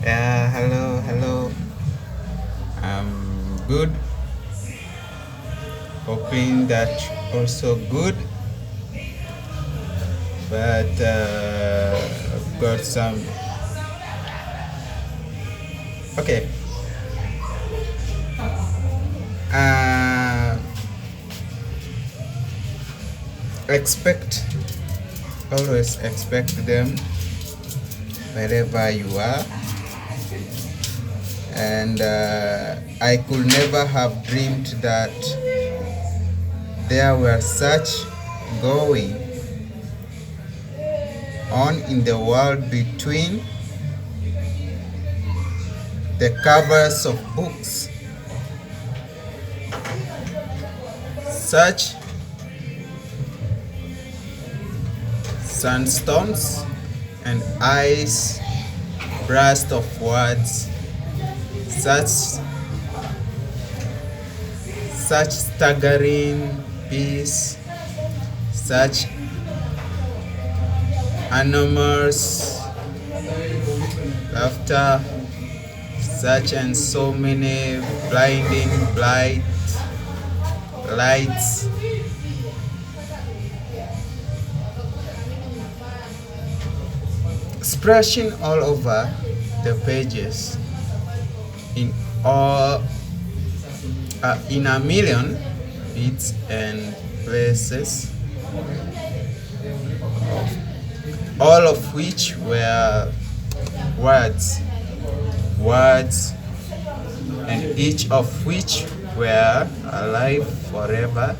Yeah, hello. I'm good. Hoping that also good, but I've got some. Okay. Uh, expect always expect them wherever you are, and I could never have dreamed that there were such going on in the world between the covers of books. Such sandstorms and ice burst of words, such staggering peace, such enormous laughter, such and so many blinding bright lights. Splashing all over the pages in a million bits and places, all of which were words, and each of which were alive forever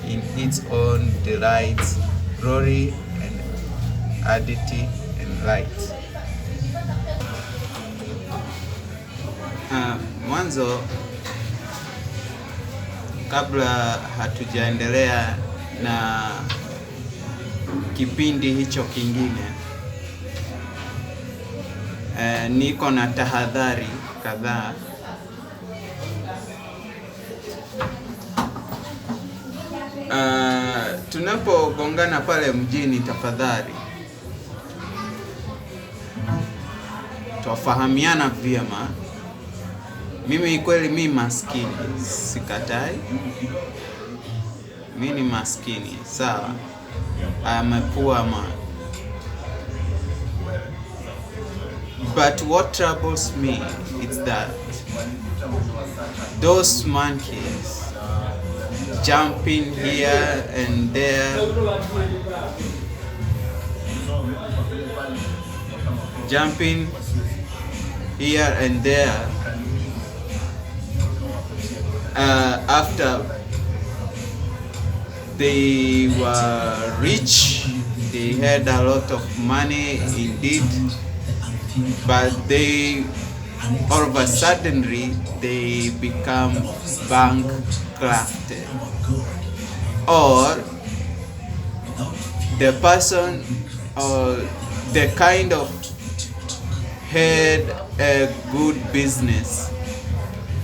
in its own delights, glory, and adity and light. Mwanzo, kabla hatujaendelea na kipindi hicho kingine, niko na tahadhari kadhaa. Tunapogongana pale mjini, tafadhali twafahamiana vyema. Mimi kweli mimi maskini, sikatai. Mimi ni maskini, sawa. I am a poor man. But what troubles me is that those monkeys jumping here and there, after they were rich, they had a lot of money indeed, but they all of a sudden they become bankrupted, or the person or the kind of had a good business,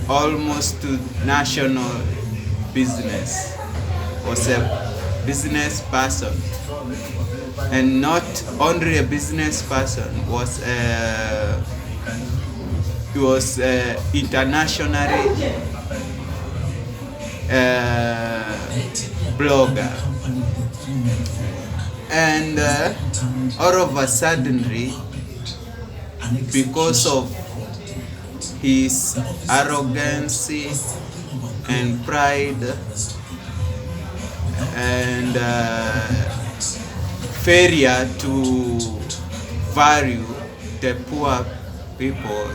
almost to national business, was a business person, and not only a business person, he was internationally blogger, and all of a sudden, because of his arrogance and pride and failure to value the poor people,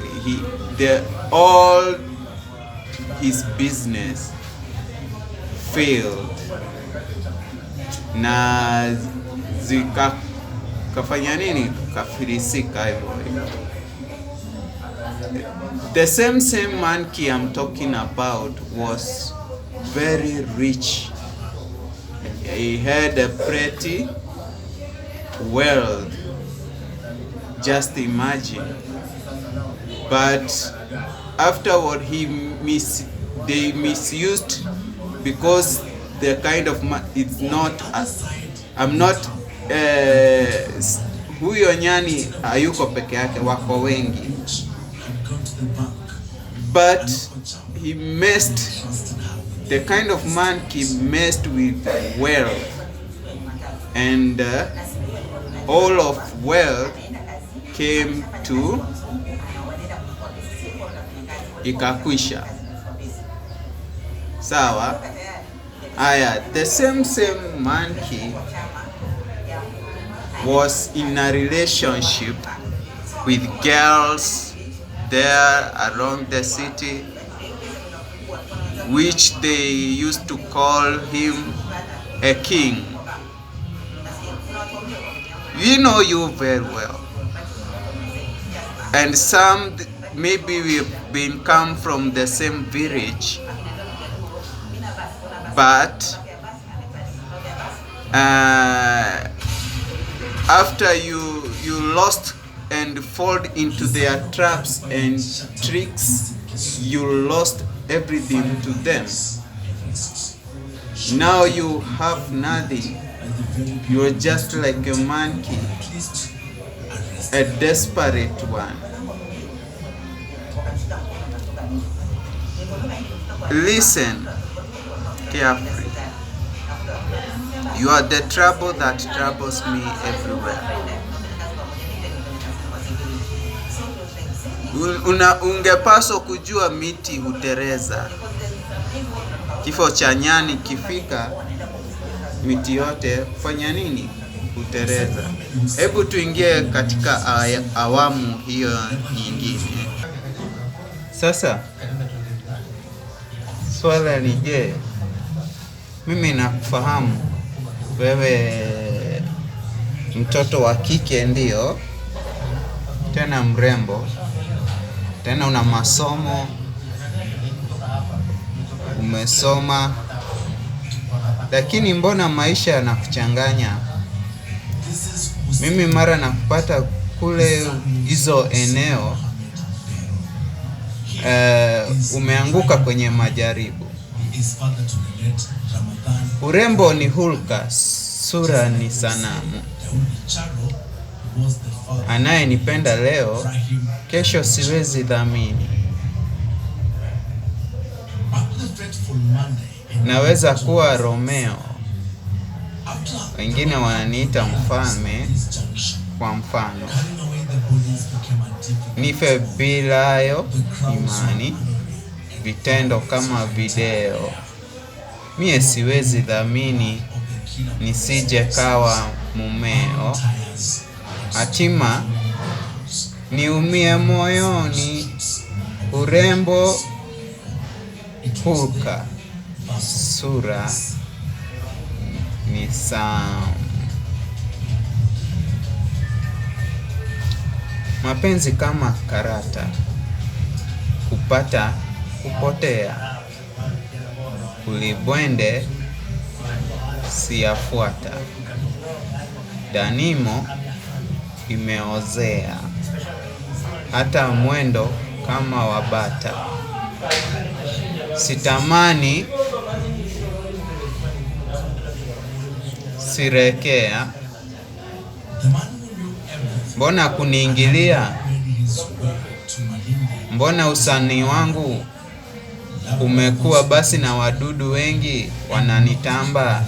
all his business failed na kafanya nini, kafilisika hivyo. The same monkey I'm talking about was very rich. He had a pretty world, just imagine. But afterward they misused, because the kind of it's not I'm not huyo nyani hayuko peke yake, wako wengi. but he messed, the kind of monkey messed with wealth, and all of wealth came to ikakwisha. Sawa. Aya, the same monkey was in a relationship with girls there around the city, which they used to call him a king. We know you very well. And some, maybe we've come from the same village, but after you lost and fall into their traps and tricks, you lost everything to them. Now you have nothing. You're just like a monkey, a desperate one. Listen carefully. You are the trouble that troubles me everywhere. Ungepaswa kujua miti hutereza. Kifo cha nyani kifika, miti yote kufanya nini? Hutereza. Hebu tuingie katika awamu hiyo nyingine. Sasa swala ni je, mimi nakufahamu wewe mtoto wa kike, ndio, tena mrembo, tena una masomo, umesoma, lakini mbona maisha yanakuchanganya? Mimi mara nakupata kule hizo eneo, umeanguka kwenye majaribu. Urembo ni hulka, sura ni sanamu. Anayenipenda leo, kesho siwezi dhamini. Naweza kuwa Romeo, wengine wananiita mfalme kwa mfano. Nife bilayo imani, vitendo kama video. Mie siwezi dhamini, nisije kawa mumeo. Hatima niumie moyoni, urembo hulka, sura ni samu. Mapenzi kama karata, kupata kupotea, kulibwende siyafuata. Danimo imeozea, hata mwendo kama wabata. Sitamani sirekea, mbona kuniingilia? Mbona usanii wangu umekuwa basi na wadudu wengi wananitamba?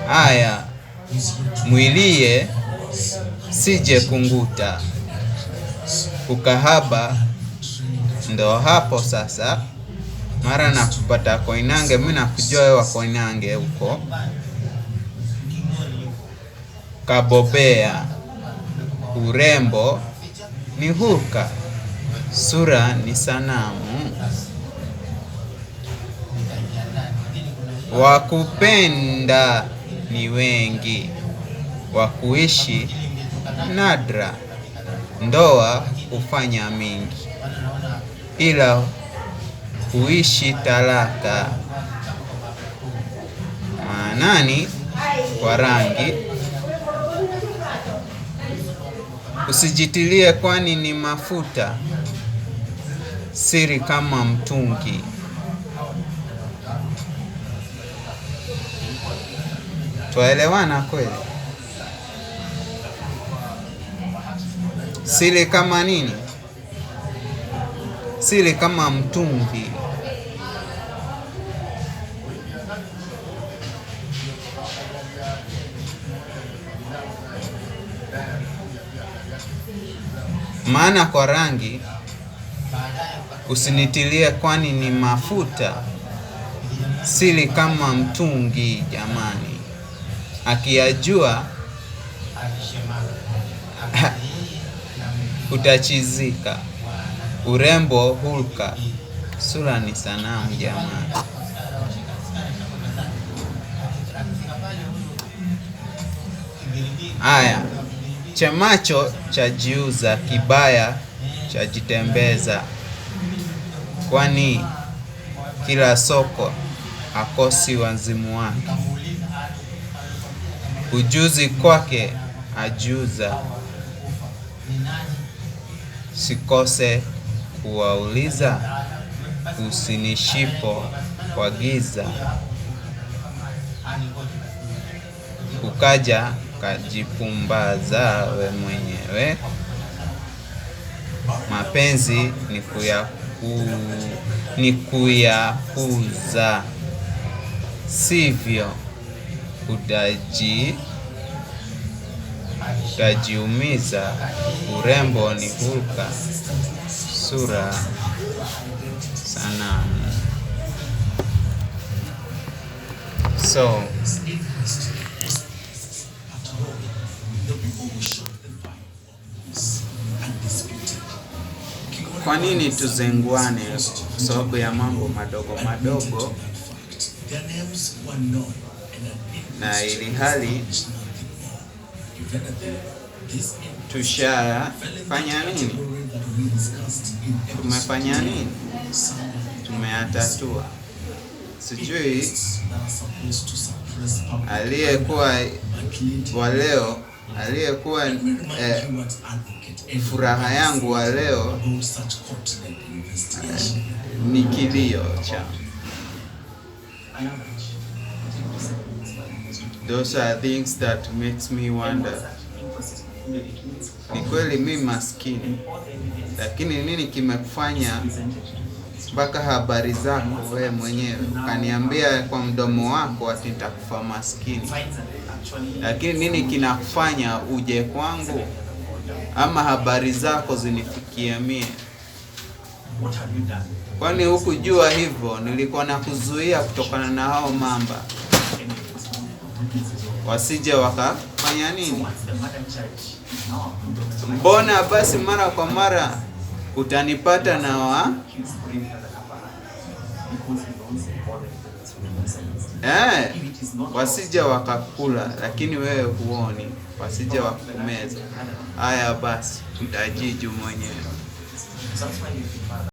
Aya, mwilie sije kunguta. Ukahaba ndo hapo sasa. Mara nakupata Koinange, mimi nakujua wewe Koinange huko. Kabobea, urembo ni hulka, sura ni sanamu. Wakupenda ni wengi, wakuishi nadra. Ndoa hufanya mingi, ila kuishi talaka. Maanani kwa rangi, usijitilie kwani ni mafuta. Siri kama mtungi. Twaelewana kweli? Siri kama nini? siri kama mtungi. Maana kwa rangi usinitilie, kwani ni mafuta. Siri kama mtungi jamani, akiyajua utachizika. Urembo hulka, sura ni sanamu jamani. Aya, chemacho cha jiuza, kibaya cha jitembeza. Kwani kila soko hakosi wazimu wake. Ujuzi kwake ajuza, sikose kuwauliza. Usinishipo kwa giza, ukaja kajipumbaza we mwenyewe. Mapenzi ni kuyapuza, sivyo utajiumiza. Urembo ni hulka, sura sanamu. So kwa nini tuzenguane sababu ya mambo madogo madogo, na ili hali tushafanya nini? Tumefanya nini? Tumeyatatua. Sijui aliyekuwa wa leo, aliyekuwa furaha yangu wa leo ni kilio cha. Those are things that makes me wonder. Ni kweli mimi maskini, lakini nini kimekufanya mpaka habari zako wewe mwenyewe ukaniambia kwa mdomo wako ati nitakufa maskini? Lakini nini kinakufanya uje kwangu ama habari zako zinifikie mie? Kwani hukujua hivyo? Nilikuwa nakuzuia kutokana na hao mamba wasije wakafanya nini? Mbona basi mara kwa mara utanipata na wasije wakakula, lakini wewe huoni, wasije wakumeza. Haya basi, utajiju mwenyewe.